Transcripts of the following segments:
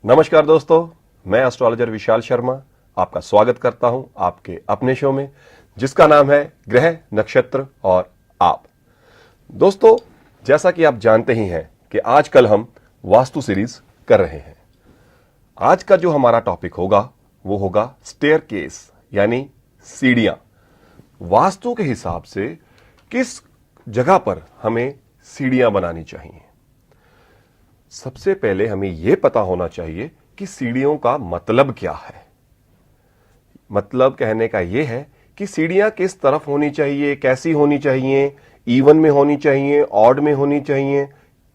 नमस्कार दोस्तों, मैं एस्ट्रोलॉजर विशाल शर्मा आपका स्वागत करता हूं आपके अपने शो में जिसका नाम है ग्रह नक्षत्र और आप। दोस्तों, जैसा कि आप जानते ही हैं कि आजकल हम वास्तु सीरीज कर रहे हैं। आज का जो हमारा टॉपिक होगा वो होगा स्टेयरकेस यानी सीढ़ियां। वास्तु के हिसाब से किस जगह पर हमें सीढ़ियां बनानी चाहिए। सबसे पहले हमें यह पता होना चाहिए कि सीढ़ियों का मतलब क्या है। मतलब कहने का यह है कि सीढ़ियां किस तरफ होनी चाहिए, कैसी होनी चाहिए, इवन में होनी चाहिए, ऑड में होनी चाहिए,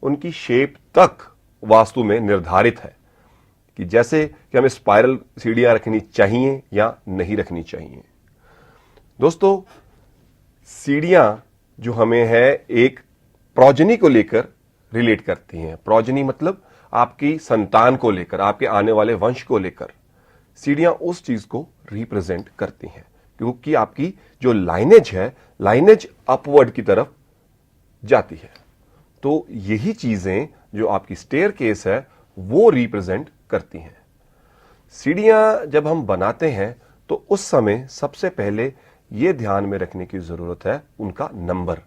उनकी शेप तक वास्तु में निर्धारित है कि जैसे कि हमें स्पाइरल सीढ़ियां रखनी चाहिए या नहीं रखनी चाहिए। दोस्तों, सीढ़ियां जो हमें है एक प्रोजनी को लेकर रिलेट करती हैं। प्रोजनी मतलब आपकी संतान को लेकर, आपके आने वाले वंश को लेकर सीढ़ियां उस चीज को रिप्रेजेंट करती हैं, क्योंकि आपकी जो लाइनेज है, लाइनेज अपवर्ड की तरफ जाती है। तो यही चीजें जो आपकी स्टेयरकेस है वो रिप्रेजेंट करती हैं। सीढ़ियां जब हम बनाते हैं तो उस समय सबसे पहले यह ध्यान में रखने की जरूरत है उनका नंबर,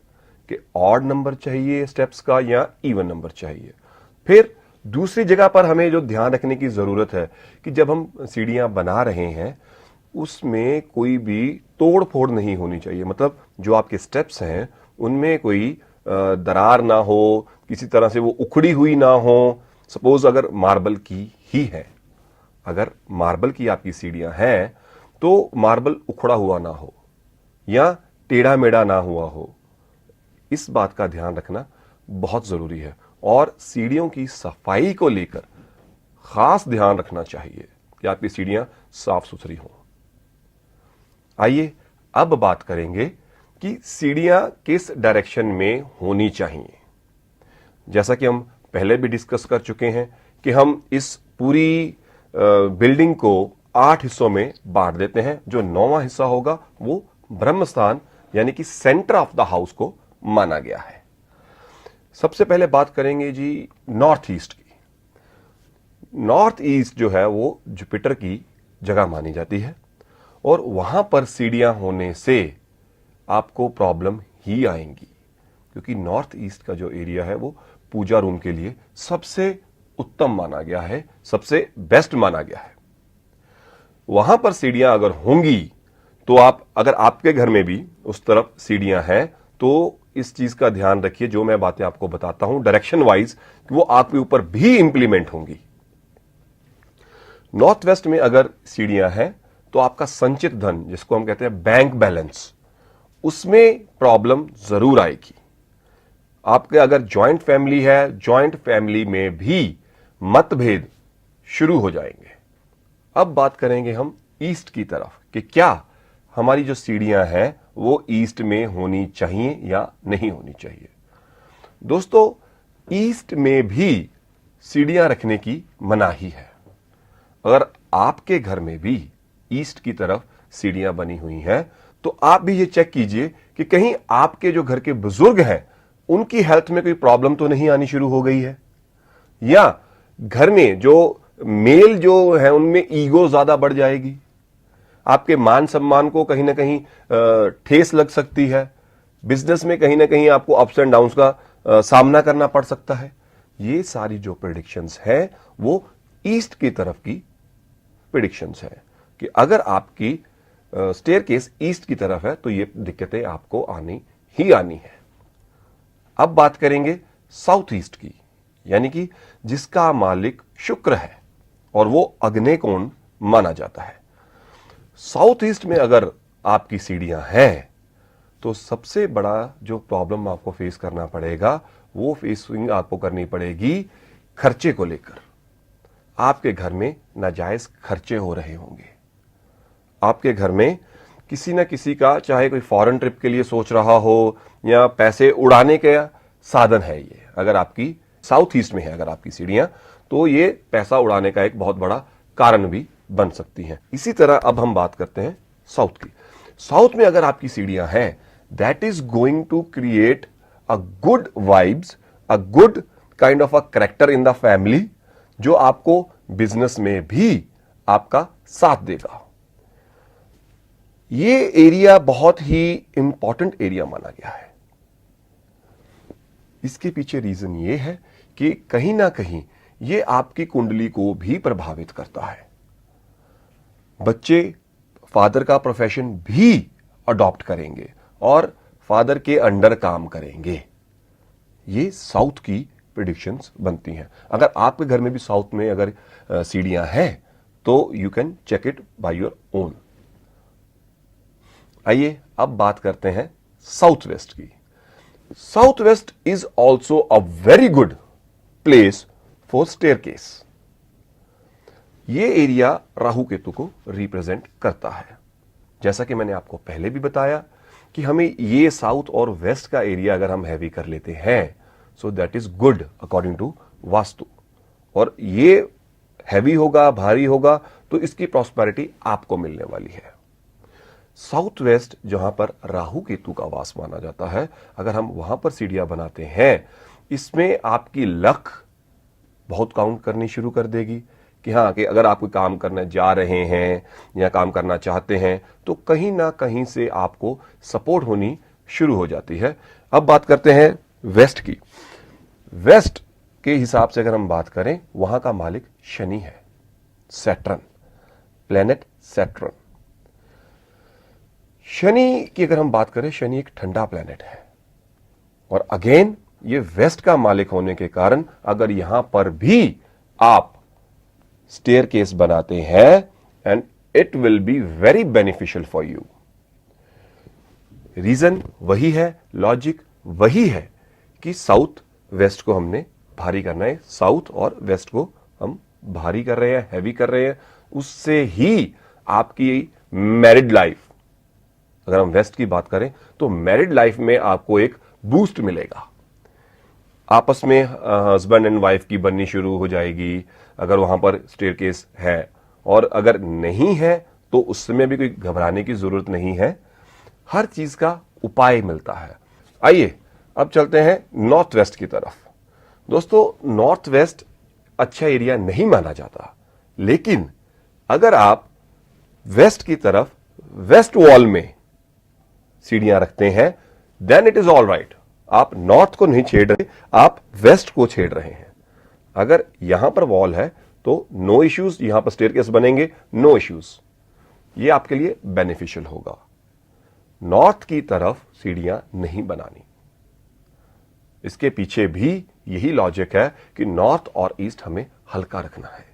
कि ऑड नंबर चाहिए स्टेप्स का या इवन नंबर चाहिए। फिर दूसरी जगह पर हमें जो ध्यान रखने की जरूरत है कि जब हम सीढ़ियां बना रहे हैं उसमें कोई भी तोड़ फोड़ नहीं होनी चाहिए। मतलब जो आपके स्टेप्स हैं उनमें कोई दरार ना हो, किसी तरह से वो उखड़ी हुई ना हो। सपोज अगर मार्बल की ही है, अगर मार्बल की आपकी सीढ़ियां हैं तो मार्बल उखड़ा हुआ ना हो या टेढ़ा मेढ़ा ना हुआ हो। इस बात का ध्यान रखना बहुत जरूरी है और सीढ़ियों की सफाई को लेकर खास ध्यान रखना चाहिए कि आपकी सीढ़ियां साफ सुथरी हों। आइए अब बात करेंगे कि सीढ़ियां किस डायरेक्शन में होनी चाहिए। जैसा कि हम पहले भी डिस्कस कर चुके हैं कि हम इस पूरी बिल्डिंग को 8 हिस्सों में बांट देते हैं। जो 9वां हिस्सा होगा वो ब्रह्म स्थान यानी कि सेंटर ऑफ द हाउस को माना गया है। सबसे पहले बात करेंगे जी नॉर्थ ईस्ट की। नॉर्थ ईस्ट जो है वो जुपिटर की जगह मानी जाती है और वहां पर सीढ़ियां होने से आपको प्रॉब्लम ही आएंगी, क्योंकि नॉर्थ ईस्ट का जो एरिया है वो पूजा रूम के लिए सबसे उत्तम माना गया है, सबसे बेस्ट माना गया है। वहां पर सीढ़ियां अगर होंगी तो आप, अगर आपके घर में भी उस तरफ सीढ़ियां हैं तो इस चीज का ध्यान रखिए, जो मैं बातें आपको बताता हूं डायरेक्शन वाइज, कि वो आपके ऊपर भी इंप्लीमेंट होंगी। नॉर्थ वेस्ट में अगर सीढ़ियां हैं तो आपका संचित धन, जिसको हम कहते हैं बैंक बैलेंस, उसमें प्रॉब्लम जरूर आएगी। आपके अगर जॉइंट फैमिली है, जॉइंट फैमिली में भी मतभेद शुरू हो जाएंगे। अब बात करेंगे हम ईस्ट की तरफ कि क्या हमारी जो सीढ़ियां हैं वो ईस्ट में होनी चाहिए या नहीं होनी चाहिए। दोस्तों, ईस्ट में भी सीढ़ियां रखने की मनाही है। अगर आपके घर में भी ईस्ट की तरफ सीढ़ियां बनी हुई हैं तो आप भी ये चेक कीजिए कि कहीं आपके जो घर के बुजुर्ग हैं उनकी हेल्थ में कोई प्रॉब्लम तो नहीं आनी शुरू हो गई है, या घर में जो मेल जो है उनमें ईगो ज्यादा बढ़ जाएगी, आपके मान सम्मान को कहीं ना कहीं ठेस लग सकती है, बिजनेस में कहीं ना कहीं आपको अप्स एंड डाउन्स का सामना करना पड़ सकता है। ये सारी जो प्रेडिक्शंस हैं वो ईस्ट की तरफ की प्रेडिक्शंस है कि अगर आपकी स्टेयरकेस ईस्ट की तरफ है तो ये दिक्कतें आपको आनी ही आनी है। अब बात करेंगे साउथ ईस्ट की, यानी कि जिसका मालिक शुक्र है और वो अग्नि कोण माना जाता है। साउथ ईस्ट में अगर आपकी सीढ़ियां हैं तो सबसे बड़ा जो प्रॉब्लम आपको फेस करना पड़ेगा वो फेसिंग आपको करनी पड़ेगी खर्चे को लेकर। आपके घर में नाजायज खर्चे हो रहे होंगे, आपके घर में किसी ना किसी का, चाहे कोई फॉरेन ट्रिप के लिए सोच रहा हो या पैसे उड़ाने का साधन है ये। अगर आपकी साउथ ईस्ट में है अगर आपकी सीढ़ियां, तो ये पैसा उड़ाने का एक बहुत बड़ा कारण भी बन सकती हैं। इसी तरह अब हम बात करते हैं साउथ की। साउथ में अगर आपकी सीढ़ियां हैं, that is going to create a good vibes, a good kind of a character in the family, जो आपको बिजनेस में भी आपका साथ देगा। ये एरिया बहुत ही इंपॉर्टेंट एरिया माना गया है। इसके पीछे रीजन ये है कि कहीं ना कहीं ये आपकी कुंडली को भी प्रभावित करता है। बच्चे फादर का प्रोफेशन भी अडॉप्ट करेंगे और फादर के अंडर काम करेंगे। ये साउथ की प्रेडिक्शंस बनती हैं। अगर आपके घर में भी साउथ में अगर सीढ़ियां हैं तो you can check it by your own. आइए अब बात करते हैं साउथ वेस्ट की। South west is also a very good place for staircase. ये एरिया राहु केतु को रिप्रेजेंट करता है। जैसा कि मैंने आपको पहले भी बताया कि हमें ये साउथ और वेस्ट का एरिया अगर हम हैवी कर लेते हैं so that is good according to vastu. और ये हैवी होगा, भारी होगा, तो इसकी प्रॉस्पेरिटी आपको मिलने वाली है। साउथ वेस्ट जहां पर राहु केतु का वास माना जाता है, अगर हम वहां पर सीढ़ियां बनाते हैं, इसमें आपकी लक बहुत काउंट करनी शुरू कर देगी कि हाँ, कि अगर आप कोई काम करने जा रहे हैं या काम करना चाहते हैं तो कहीं ना कहीं से आपको सपोर्ट होनी शुरू हो जाती है। अब बात करते हैं वेस्ट की। वेस्ट के हिसाब से अगर हम बात करें, वहां का मालिक शनि है, सैटर्न, प्लेनेट सैटर्न। शनि की अगर हम बात करें, शनि एक ठंडा प्लेनेट है और अगेन ये वेस्ट का मालिक होने के कारण अगर यहां पर भी आप स्टेयरकेस बनाते हैं and it will be very beneficial for you. Reason वही है, लॉजिक वही है कि साउथ वेस्ट को हमने भारी करना है। साउथ और वेस्ट को हम भारी कर रहे हैं, हैवी कर रहे हैं। उससे ही आपकी मैरिड लाइफ, अगर हम वेस्ट की बात करें तो मैरिड लाइफ में आपको एक बूस्ट मिलेगा। आपस में हस्बैंड एंड वाइफ की बननी शुरू हो जाएगी अगर वहां पर स्टेयरकेस है, और अगर नहीं है तो उस समय भी कोई घबराने की जरूरत नहीं है। हर चीज का उपाय मिलता है। आइए अब चलते हैं नॉर्थ वेस्ट की तरफ। दोस्तों, नॉर्थ वेस्ट अच्छा एरिया नहीं माना जाता, लेकिन अगर आप वेस्ट की तरफ वेस्ट वॉल में सीढ़ियां रखते हैं then it is all right. आप नॉर्थ को नहीं छेड़ रहे, आप वेस्ट को छेड़ रहे हैं। अगर यहां पर वॉल है तो नो इश्यूज, यहां पर स्टेयरकेस बनेंगे, नो इश्यूज। ये आपके लिए बेनिफिशियल होगा। नॉर्थ की तरफ सीढ़ियां नहीं बनानी। इसके पीछे भी यही लॉजिक है कि नॉर्थ और ईस्ट हमें हल्का रखना है।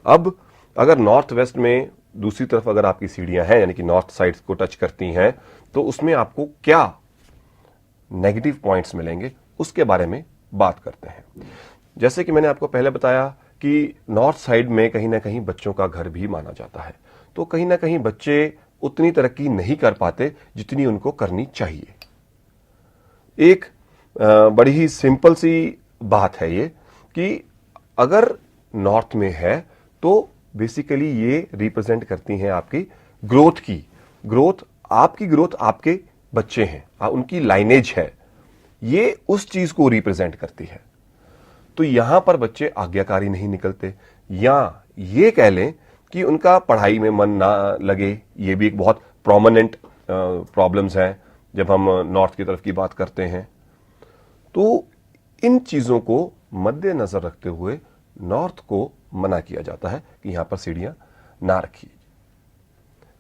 अब अगर नॉर्थ वेस्ट में दूसरी तरफ अगर आपकी सीढ़ियां हैं, यानी कि नॉर्थ साइड को टच करती हैं, तो उसमें आपको क्या नेगेटिव पॉइंट्स मिलेंगे उसके बारे में बात करते हैं। जैसे कि मैंने आपको पहले बताया कि नॉर्थ साइड में कहीं ना कहीं बच्चों का घर भी माना जाता है, तो कहीं ना कहीं बच्चे उतनी तरक्की नहीं कर पाते जितनी उनको करनी चाहिए। एक बड़ी ही सिंपल सी बात है ये कि अगर नॉर्थ में है तो बेसिकली ये रिप्रेजेंट करती हैं आपकी ग्रोथ की ग्रोथ। आपकी ग्रोथ आपके बच्चे हैं, उनकी लाइनेज है, ये उस चीज को रिप्रेजेंट करती है। तो यहां पर बच्चे आज्ञाकारी नहीं निकलते, या ये कह लें कि उनका पढ़ाई में मन ना लगे। ये भी एक बहुत प्रोमिनेंट प्रॉब्लम्स हैं जब हम नॉर्थ की तरफ की बात करते हैं। तो इन चीजों को मद्देनजर रखते हुए नॉर्थ को मना किया जाता है कि यहां पर सीढ़ियां ना रखिए।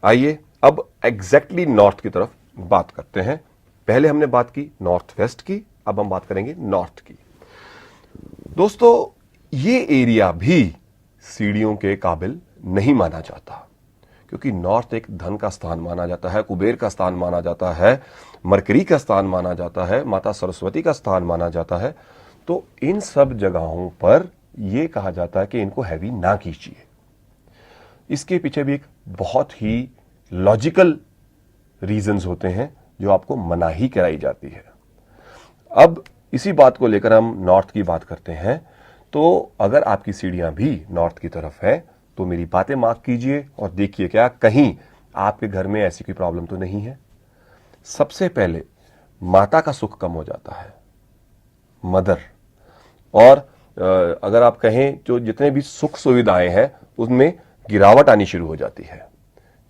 आइए अब एग्जैक्टली नॉर्थ की तरफ बात करते हैं। पहले हमने बात की नॉर्थ वेस्ट की, अब हम बात करेंगे नॉर्थ की। दोस्तों, ये एरिया भी सीढ़ियों के काबिल नहीं माना जाता, क्योंकि नॉर्थ एक धन का स्थान माना जाता है, कुबेर का स्थान माना जाता है, मरकरी का स्थान माना जाता है, माता सरस्वती का स्थान माना जाता है। तो इन सब जगहों पर यह कहा जाता है कि इनको हैवी ना कीजिए। इसके पीछे भी एक बहुत ही लॉजिकल रीजंस होते हैं जो आपको मनाही कराई जाती है। अब इसी बात को लेकर हम नॉर्थ की बात करते हैं। तो अगर आपकी सीढ़ियां भी नॉर्थ की तरफ है तो मेरी बातें माफ कीजिए और देखिए क्या कहीं आपके घर में ऐसी कोई प्रॉब्लम तो नहीं है। सबसे पहले माता का सुख कम हो जाता है, मदर, और अगर आप कहें जो जितने भी सुख सुविधाएं हैं उनमें गिरावट आनी शुरू हो जाती है।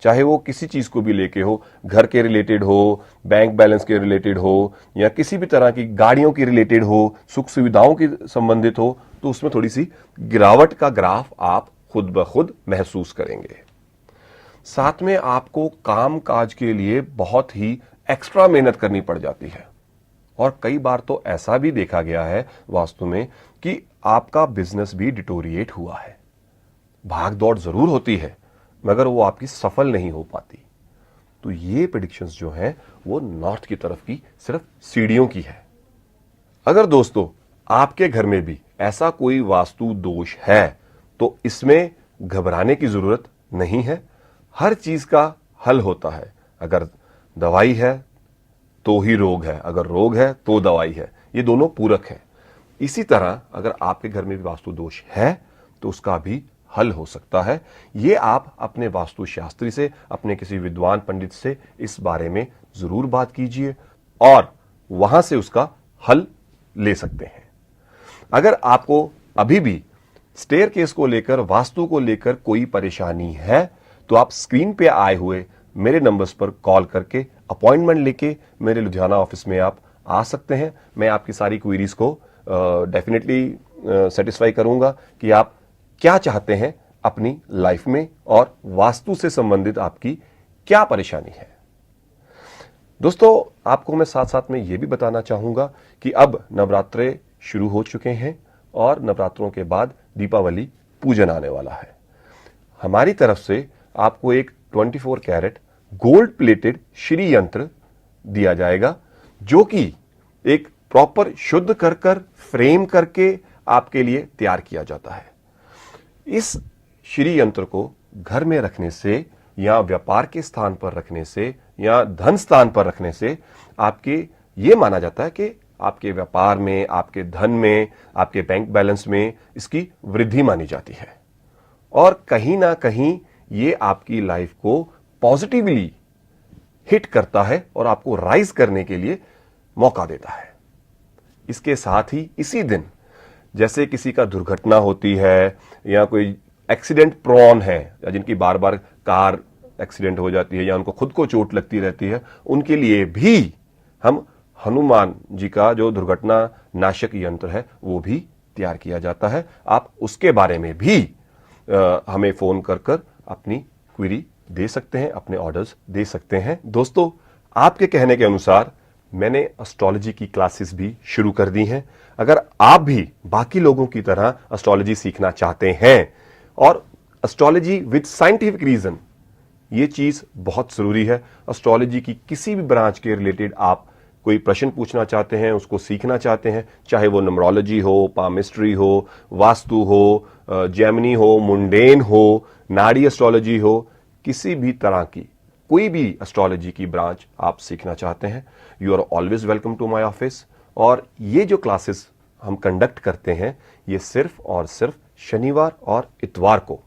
चाहे वो किसी चीज को भी लेके हो, घर के रिलेटेड हो, बैंक बैलेंस के रिलेटेड हो, या किसी भी तरह की गाड़ियों की रिलेटेड हो, सुख सुविधाओं की संबंधित हो, तो उसमें थोड़ी सी गिरावट का ग्राफ आप खुद ब खुद महसूस करेंगे। साथ में आपको काम काज के लिए बहुत ही एक्स्ट्रा मेहनत करनी पड़ जाती है, और कई बार तो ऐसा भी देखा गया है वास्तु में कि आपका बिजनेस भी डिटोरिएट हुआ है। भाग दौड़ जरूर होती है मगर वो आपकी सफल नहीं हो पाती। तो ये प्रेडिक्शंस जो हैं वो नॉर्थ की तरफ की सिर्फ सीढ़ियों की है। अगर दोस्तों आपके घर में भी ऐसा कोई वास्तु दोष है तो इसमें घबराने की जरूरत नहीं है। हर चीज का हल होता है। अगर दवाई है तो ही रोग है, अगर रोग है तो दवाई है, ये दोनों पूरक है। इसी तरह अगर आपके घर में भी वास्तु दोष है तो उसका भी हल हो सकता है। ये आप अपने वास्तुशास्त्री से, अपने किसी विद्वान पंडित से इस बारे में जरूर बात कीजिए और वहां से उसका हल ले सकते हैं। अगर आपको अभी भी स्टेयरकेस को लेकर, वास्तु को लेकर कोई परेशानी है तो आप स्क्रीन पे आए हुए मेरे नंबर्स पर कॉल करके अपॉइंटमेंट लेके मेरे लुधियाना ऑफिस में आप आ सकते हैं। मैं आपकी सारी क्वेरीज को डेफिनेटली सेटिस्फाई करूंगा कि आप क्या चाहते हैं अपनी लाइफ में और वास्तु से संबंधित आपकी क्या परेशानी है। दोस्तों आपको मैं साथ साथ में यह भी बताना चाहूंगा कि अब नवरात्रे शुरू हो चुके हैं और नवरात्रों के बाद दीपावली पूजन आने वाला है। हमारी तरफ से आपको एक 24 कैरेट गोल्ड प्लेटेड श्री यंत्र दिया जाएगा जो कि एक प्रॉपर शुद्ध कर फ्रेम करके आपके लिए तैयार किया जाता है। इस श्री यंत्र को घर में रखने से या व्यापार के स्थान पर रखने से या धन स्थान पर रखने से आपके ये माना जाता है कि आपके व्यापार में, आपके धन में, आपके बैंक बैलेंस में इसकी वृद्धि मानी जाती है और कहीं ना कहीं ये आपकी लाइफ को पॉजिटिवली हिट करता है और आपको राइज करने के लिए मौका देता है। इसके साथ ही इसी दिन जैसे किसी का दुर्घटना होती है या कोई एक्सीडेंट प्रोन है या जिनकी बार बार कार एक्सीडेंट हो जाती है या उनको खुद को चोट लगती रहती है, उनके लिए भी हम हनुमान जी का जो दुर्घटना नाशक यंत्र है वो भी तैयार किया जाता है। आप उसके बारे में भी हमें फोन कर अपनी क्वेरी दे सकते हैं, अपने ऑर्डर्स दे सकते हैं। दोस्तों आपके कहने के अनुसार मैंने एस्ट्रोलॉजी की क्लासेस भी शुरू कर दी हैं। अगर आप भी बाकी लोगों की तरह एस्ट्रोलॉजी सीखना चाहते हैं और एस्ट्रोलॉजी विद साइंटिफिक रीजन, ये चीज बहुत जरूरी है। एस्ट्रोलॉजी की किसी भी ब्रांच के रिलेटेड आप कोई प्रश्न पूछना चाहते हैं, उसको सीखना चाहते हैं, चाहे वो न्यूमरोलॉजी हो, पामिस्ट्री हो, वास्तु हो, जेमिनी हो, मुंडेन हो, नाड़ी एस्ट्रोलॉजी हो, किसी भी तरह की कोई भी एस्ट्रोलॉजी की ब्रांच आप सीखना चाहते हैं, you are always welcome to my office. और ये जो क्लासेस हम कंडक्ट करते हैं ये सिर्फ और सिर्फ शनिवार और इतवार को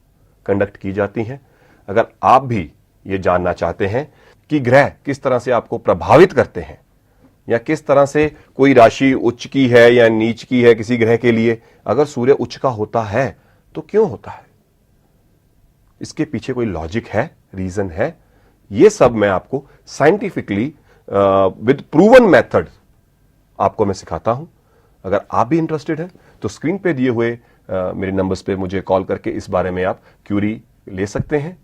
कंडक्ट की जाती हैं। अगर आप भी ये जानना चाहते हैं कि ग्रह किस तरह से आपको प्रभावित करते हैं या किस तरह से कोई राशि उच्च की है या नीच की है किसी ग्रह के लिए, अगर सूर्य उच्च का होता है तो क्यों होता है, इसके पीछे कोई लॉजिक है, रीजन है, ये सब मैं आपको साइंटिफिकली विद प्रूवन मेथड आपको मैं सिखाता हूं। अगर आप भी इंटरेस्टेड हैं तो स्क्रीन पे दिए हुए मेरे नंबर्स पे मुझे कॉल करके इस बारे में आप क्यूरी ले सकते हैं।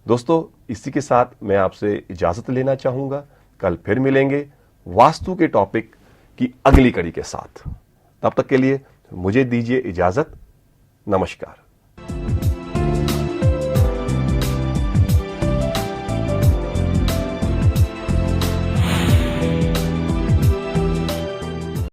दोस्तों इसी के साथ मैं आपसे इजाजत लेना चाहूंगा। कल फिर मिलेंगे वास्तु के टॉपिक की अगली कड़ी के साथ। तब तक के लिए मुझे दीजिए इजाजत। नमस्कार।